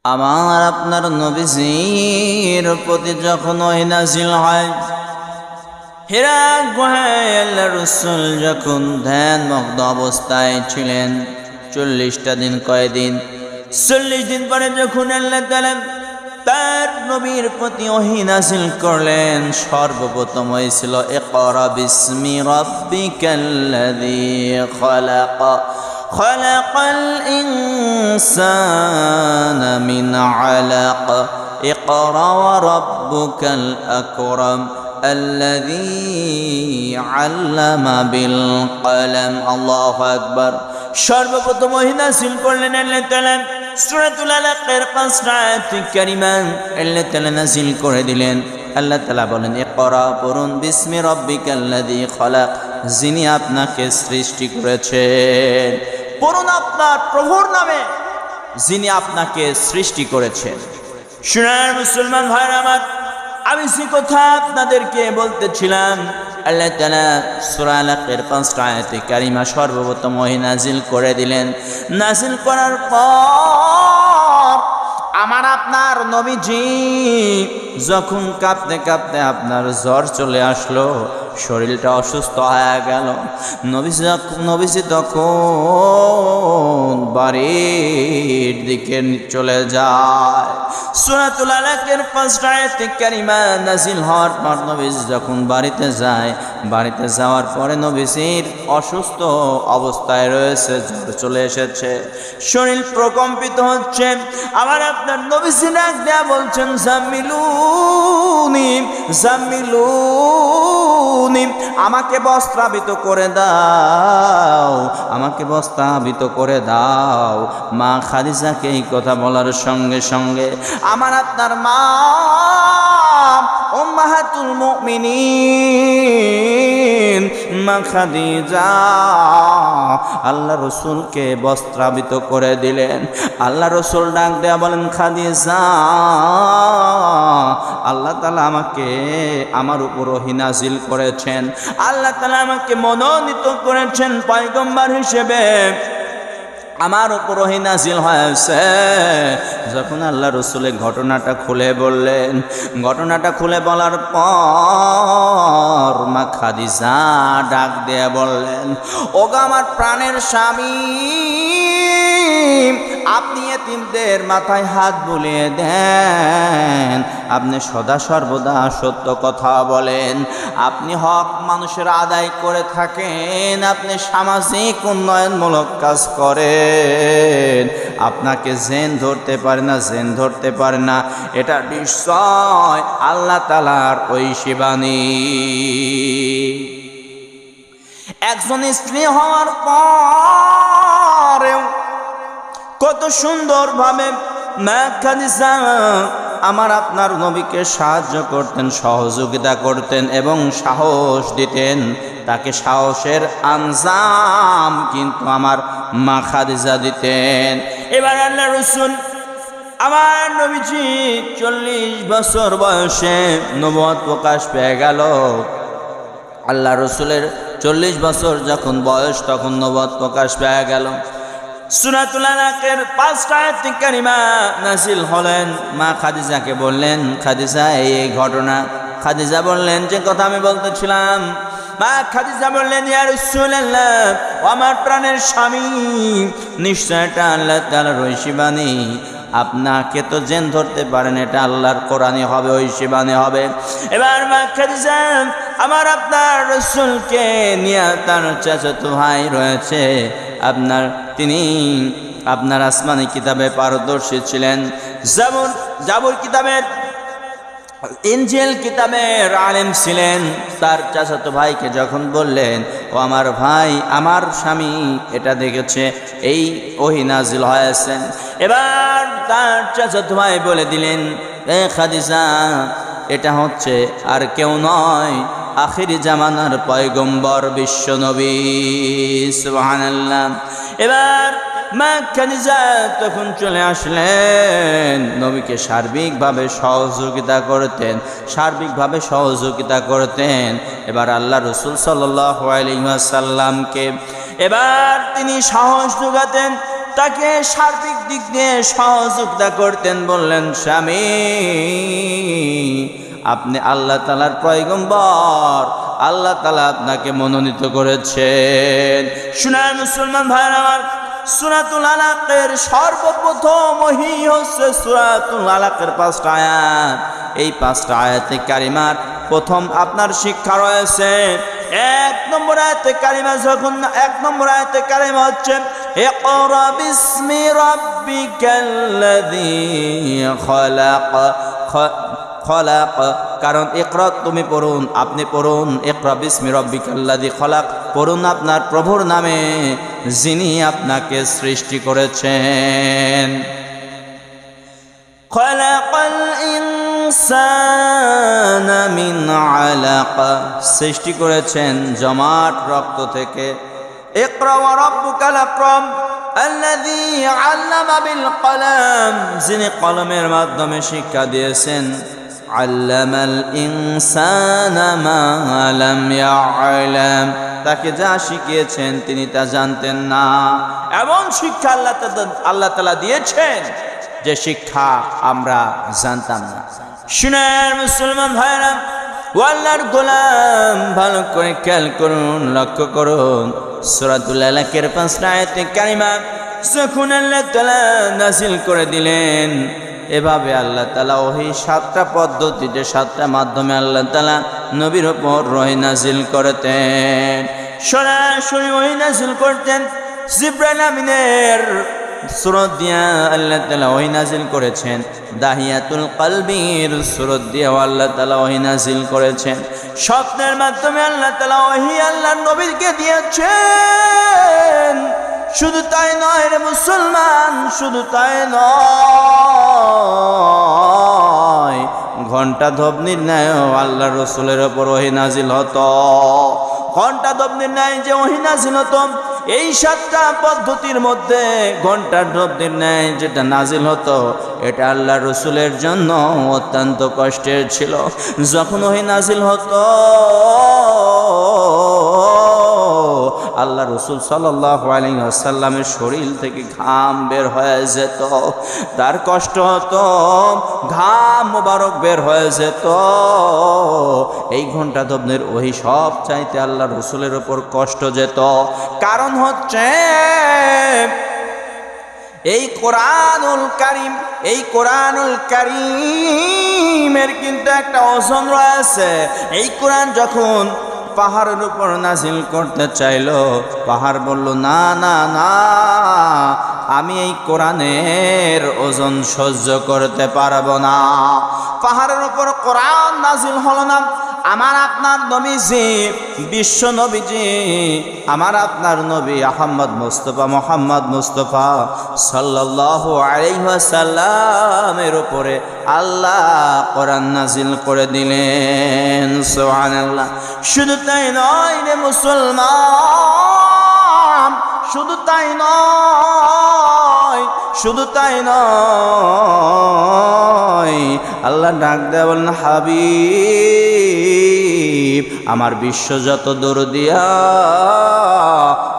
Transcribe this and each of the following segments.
আমার আপনার নবীজির প্রতি যখন ওহী নাযিল হয়, হিরা গুহায় আল্লাহর রাসূল যখন ধ্যানমগ্ন অবস্থায় ছিলেন 40টা দিন, কয়দিন 40 দিন পরে যখন আল্লাহ তাআলা তার নবীর প্রতি ওহী নাযিল করলেন, সর্বপ্রথম হয়েছিল ইকরা বিসমি রাব্বিকাল্লাযী খালাক খালাকাল ইনসানা মিন আলাক ইকরা ওয়া রাব্বুকাল আকরাম الذي علم بالقلم আল্লাহু আকবার। সর্বপ্রথম ওহী নাযিল করলেন আল্লাহ তাআলা সূরাতুল আলাকের 5টা আয়াত কারিমা আল্লাহ তাআলা নাযিল করে দিলেন। আল্লাহ তাআলা বলেন, ইকরা পড়ুন বিসমি রাব্বিকাল্লাযী খালাক, যিনি আপনাকে সৃষ্টি করেছেন। পড়ুন আপনার প্রভুর নামে, যিনি আপনাকে সৃষ্টি করেছেন। শুনার মুসলমান ভাইরা আমার, আমি যে কথা আপনাদেরকে বলতেছিলাম, আল্লাহ তাআলা সূরা আলাকের 5টা আয়াতে কারিমা সর্বপ্রথম ওহী নাযিল করে দিলেন। নাযিল করার পর আমার আপনার নবীজি যখন কাঁপতে কাঁপতে আপনার জ্বর চলে আসলো, শরীরটা অসুস্থ হয়ে গেল, নবীজি তখন বাড়ির দিকে চলে যায়। সূরাতুল আলাকের 5টা আয়াতে কারিমা নাযিল হওয়ার পর নবীজি যখন বাড়িতে যায়, বাড়িতে যাওয়ার পরে নবীজির অসুস্থ অবস্থায় রয়েছে, জ্বর চলে এসেছে, শরীর প্রকম্পিত হচ্ছে। আবার আপনার নবীজি ডাক দেয়া বলছেন, জামিলুনি জামিলুনি, আমাকে বস্ত্রাবৃত করে দাও, আমাকে বস্ত্রাবৃত করে দাও। মা খাদিজাকে এই কথা বলার সঙ্গে সঙ্গে আমার আপনার মা উম্মাহাতুল মুমিনিন মা খাদিজা আল্লাহ রাসূলকে বস্ত্রাবৃত করে দিলেন। আল্লাহ রাসূল ডাক দেয়া বলেন, খাদিজা, আল্লাহ তাআলা আমাকে আমার উপর ওহী নাযিল করেছেন, আল্লাহ তাআলা আমাকে মনোনীত করেছেন পয়গম্বর হিসেবে, আমার উপর ওহী নাযিল হয়েছে। যখন আল্লাহ রাসূলের ঘটনাটা খুলে বললেন, ঘটনাটা খুলে বলার পর মা খাদিজা ডাক দিয়ে বললেন, ওগো আমার প্রাণের স্বামী, আপনি এতিমদের মাথায় হাত বুলিয়ে দেন, আপনি সদা সর্বদা সত্য কথা বলেন, আপনি হক মানুষের আদায় করে থাকেন, আপনি সামাজিক উন্নয়নমূলক কাজ করেন, আপনাকে জেন ধরতে পারে না, জেন ধরতে পারে না, এটা নিশ্চয় আল্লাহ তাআলার ঐশী বাণী। একজন স্ত্রী হওয়ার পরেও কত সুন্দরভাবে মা খাদিজা আমার আপনার নবীকে সাহায্য করতেন, সহযোগিতা করতেন এবং সাহস দিতেন, তাকে সাহসের আঞ্জাম কিন্তু আমার মা খাদিজা দিতেন। এবার আল্লাহ রাসূল আমার নবীজি 40 বছর বয়সে নবুয়ত প্রকাশ পেয়ে গেল। আল্লাহ রাসূলের 40 বছর যখন বয়স, তখন নবুয়ত প্রকাশ পেয়ে গেল। সূরাতুল আলাকের 5টা আয়াত কারিমা নাযিল হলেন। মা খাদিজাকে বললেন, খাদিজা এই ঘটনা। খাদিজা বললেন, যে কথা আমি বলতেছিলাম। মা খাদিজা বললেন, ইয়া রাসূলুল্লাহ, আমার প্রাণের স্বামী, নিশ্চয় এটা আল্লাহ তাআলার ঐশী বাণী, আপনাকে তো জেন ধরতে পারেন, এটা আল্লাহর কোরআনে হবে, ঐশী বাণী হবে। এবার মা খাদিজা আমার আপনার রাসূলকে নিয়ে, তার চাচাতো ভাই রয়েছে আপনার, তিনি আপনার আসমানি কিতাবে পারদর্শী ছিলেন, জাবুর কিতাবের, ইনজিল কিতাবের আলেম ছিলেন। তার চাচাতো ভাইকে যখন বললেন, ও আমার ভাই, আমার স্বামী এটা দেখেছে, এই ওহী নাযিল হয়েছে। এবার তার চাচাতো ভাই বলে দিলেন, এ খাদিজা, এটা হচ্ছে আর কেউ নয়, আখিরি জামানার পয়গম্বর বিশ্বনবী, সুবহানাল্লাহ। এবার মা খাদিজা তখন চলে আসলেন, নবীকে সার্বিকভাবে সহযোগিতা করতেন, এবার আল্লাহ রাসূল সাল্লাল্লাহু আলাইহি ওয়াসাল্লামকে এবার তিনি সাহস যোগাতেন, তাকে সার্বিক দিক দিয়ে সহযোগিতা করতেন। বললেন, স্বামী, আপনি আল্লাহ তাআলার পয়গম্বর, আল্লাহ তাআলা আপনাকে মনোনীত করেছেন। শুনেন মুসলমান ভাইরা আমার, সূরাতুল আলাকের সর্বপ্রথম ওহী হচ্ছে সূরাতুল আলাকের 5টা আয়াত। এই 5টা আয়াতে কারিমার প্রথম আপনার শিক্ষা রয়েছে। 1 নম্বর আয়াতে কারিমা যখন 1 নম্বর আয়াতে কারিমা হচ্ছে ইকরা বিসমি রাব্বিকাল্লাযী খলাক খলাক, কারণ ইকরা তুমি পড়ুন, আপনি পড়ুন, ইকরা বিসমি রাব্বিকাল্লাযী খলাক, পড়ুন আপনার প্রভুর নামে যিনি আপনাকে সৃষ্টি করেছেন। খলাকাল ইনসানা মিন আলাক, সৃষ্টি করেছেন জমাট রক্ত থেকে। ইকরা ওয়া রাব্বুকাল আকরাম আল্লাযী আল্লামা বিল কলম, যিনি কলমের মাধ্যমে শিক্ষা দিয়েছেন। আল্লামাল ইনসানা মা লাম ইয়ালাম, তাকে যা শিখিয়েছেন তিনি তা জানতেন না। এমন শিক্ষা আল্লাহ তাআলা দিয়েছেন যে শিক্ষা আমরা জানতাম না। শুনেন মুসলমান ভাইরা, আল্লাহর গোলাম, ভালো করে খেয়াল করুন, লক্ষ্য করুন, সূরাতুল আলাকের 5টা আয়াতে কারিমা যখন আল্লাহ তাআলা নাযিল করে দিলেন, এভাবে আল্লাহ তাআলা ওহী 7টা পদ্ধতিতে 7টা মাধ্যমে আল্লাহ তাআলা নবীর উপর ওহী নাযিল করতেন। সরাসরি ওহী নাযিল করতেন। জিবরাইল আমিনের সূরত দিয়া আল্লাহ তাআলা ওহী নাযিল করেছেন। দাহিয়াতুল কলবির সূরত দিয়া আল্লাহ তাআলা ওহী নাযিল করেছেন। স্বপ্নের মাধ্যমে আল্লাহ তাআলা ওহী আল্লাহর নবীকে দিয়েছেন। শুধু তাই নয় রে মুসলমান, শুধু তাই নয়, ঘন্টা ধ্বনির ন্যায় আল্লাহ রসুলের ওপর ওহী নাযিল হতো। ঘন্টা ধ্বনির ন্যায় যে ওহী নাযিল হতো, এই 7টা পদ্ধতির মধ্যে ঘন্টা ধ্বনির ন্যায় যেটা নাযিল হতো, এটা আল্লাহ রসুলের জন্য অত্যন্ত কষ্টের ছিল। যখন ওহী নাযিল হতো, আল্লাহ রসুল সাল্লাল্লাহু আলাইহি ওয়াসাল্লামের শরীর থেকে ঘাম বের হয়ে যেত, তার কষ্ট হতো, ঘাম মোবারক বের হয়ে যেত। এই ঘন্টা ধ্বনির ওহী সব চাইতে আল্লাহ রসুলের ওপর কষ্ট যেত। কারণ হচ্ছে এই কোরআনুল কারীম, এই কোরআনুল কারীমের কিন্তু একটা ওজন রয়েছে। এই কোরআন যখন পাহাড়ের উপর নাযিল করতে চাইলো, পাহাড় বলল, না না না, আমি এই কোরআনের ওজন সহ্য করতে পারবো না। পাহাড়ের উপর কোরআন নাযিল হলো না। আমার আপনার নবীজি, বিশ্ব নবীজি, আমার আপনার নবী মুহাম্মদ মুস্তাফা সাল্লাল্লাহু আলাইহি ওয়াসাল্লামের উপরে আল্লাহ কোরআন নাযিল করে দিলেন। সুবহানাল্লাহ। শুধু তাই নয় রে মুসলমান, শুধু তাই নয়, শুধু তাই নয়, আল্লাহ ডাক দেয়া বলেন, হাবিব, আমার বিশ্ব যত দরদিয়া,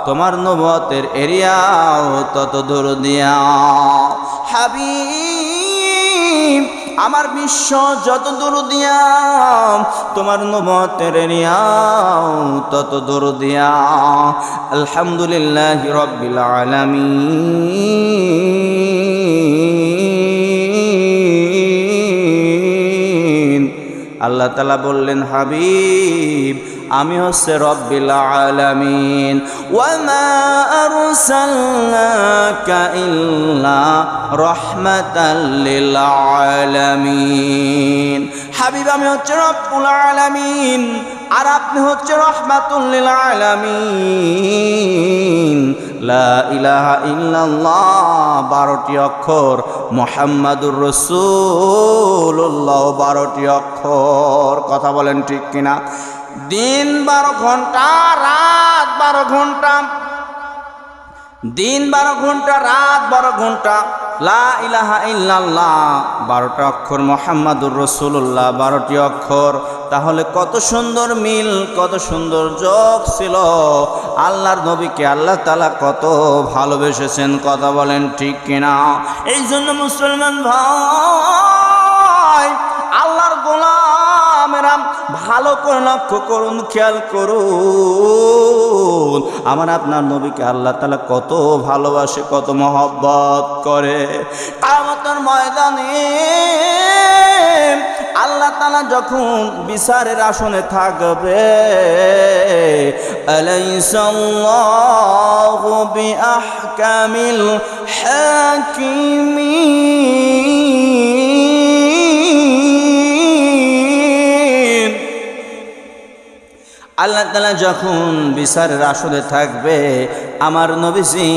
তোমার নবুয়তের এরিয়াও তত দরদিয়া। হাবিব, আমার বিশ্ব যত দরদিয়া, তোমার নবুয়তের এরিয়াও তত দরদিয়া। আলহামদুলিল্লাহি রাব্বিল আলামিন। আল্লাহ তাআলা বললেন, হাবিব, আমি হচ্ছে রব্বিল আলামিন। ওয়া মা আরসালনাকা ইল্লা রাহমাতাল লিল আলামিন। হাবিব, আমি হচ্ছে রব্বুল আলামিন, আর আপনি হচ্ছে রহমাতুল লিল আলামিন। লা ইলাহা ইল্লাল্লাহ 12টি অক্ষর, মুহাম্মাদুর রাসূলুল্লাহ 12টি অক্ষর। কথা বলেন ঠিক কিনা? দিন 12 ঘন্টা, রাত 12 ঘন্টা, দিন 12 ঘন্টা, রাত 12 ঘন্টা। লা ইলাহা ইল্লাল্লাহ 12টা অক্ষর, মুহাম্মাদুর রাসূলুল্লাহ 12টি অক্ষর। তাহলে কত সুন্দর মিল, কত সুন্দর যোগ ছিল। আল্লাহর নবীকে আল্লাহ তাআলা কত ভালোবেসেছেন, কথা বলেন ঠিক কিনা? এই জন্য মুসলমান ভাই, আল্লাহর গোলামেরা ভালো করে লক্ষ্য করুন, খেয়াল করুন, আমার আপনার নবীকে আল্লাহ তাআলা কত ভালোবাসে, কত মহব্বত করে। কিয়ামতের ময়দানে আল্লাহ তাআলা যখন বিচারের আসনে থাকবে, আলাইসাল্লাহু বিআহকামিল হাকিমিন, আল্লাহ তাআলা যখন বিচারের আসনে থাকবে, আমার নবীজি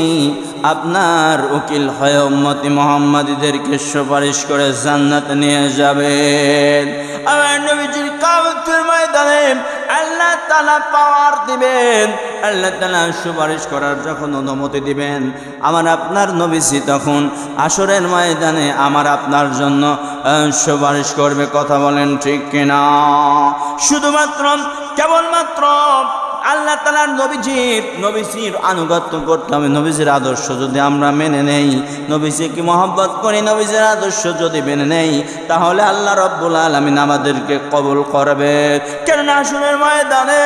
আপনার উকিল হয়ে উম্মতি মুহাম্মাদীদেরকে সুপারিশ করে জান্নাতে নিয়ে যাবেন। আমার নবীজির কিয়ামতের ময়দানে আল্লাহ তাআলা পাওয়ার দিবেন, আল্লাহ তাআলা সুপারিশ করার যখন অনুমতি দিবেন, আমার আপনার নবীজি তখন হাসরের ময়দানে আমার আপনার জন্য সুপারিশ করবে, কথা বলেন ঠিক কিনা? শুধুমাত্র কেবলমাত্র আল্লাহ তাআলার নবীজির আনুগত্য করতে হবে। নবীজির আদর্শ যদি আমরা মেনে নেই, নবীজিকে মহব্বত করি, নবীজির আদর্শ যদি মেনে নেই, তাহলে আল্লাহ রাব্বুল আলামিন আমাদেরকে কবুল করবে। কেননা হাসরের ময়দানে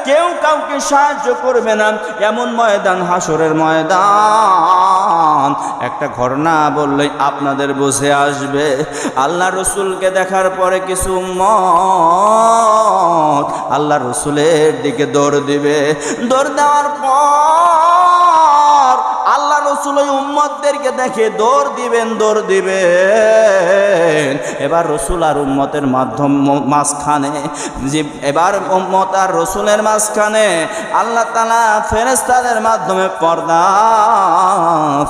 কেউ কাউকে সাহায্য করবে না, এমন ময়দান হাসরের ময়দান। একটা ঘটনা বললেই আপনাদের বুঝে আসবে। আল্লাহ রসুলকে দেখার পরে কিছু উম্মত আল্লাহ রসুলের দিকে দৌড় দিবে। দৌড় দেওয়ার পর আল্লাহ রসুল ওই উম্মতদেরকে দেখে দৌড় দিবেন। এবার রসুল আর উম্মতের মাঝখানে, এবার উম্মত আর রসুলের মাঝখানে আল্লাহ তাআলা ফেরেশতাদের মাধ্যমে পর্দা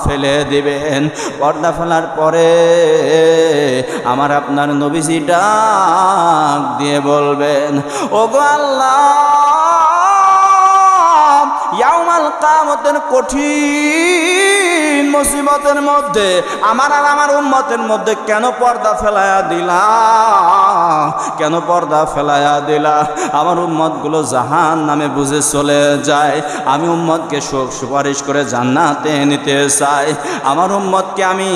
ফেলে দিবেন। পর্দা ফেলার পরে আমার আপনার নবীজি ডাক দিয়ে বলবেন, ওগো আল্লাহ, ইয়াউমাল কিয়ামতের কঠিন মুসিবতের মধ্যে আমার আর আমার উম্মতের মধ্যে কেন পর্দা ফেলায়া দিলা? কেন পর্দা ফেলায়া দিলা? আমার উম্মতগুলো জাহান্নামে বুঝে চলে যায়, আমি উম্মতকে সুপারিশ করে জান্নাতে নিতে চাই। আমার উম্মতকে আমি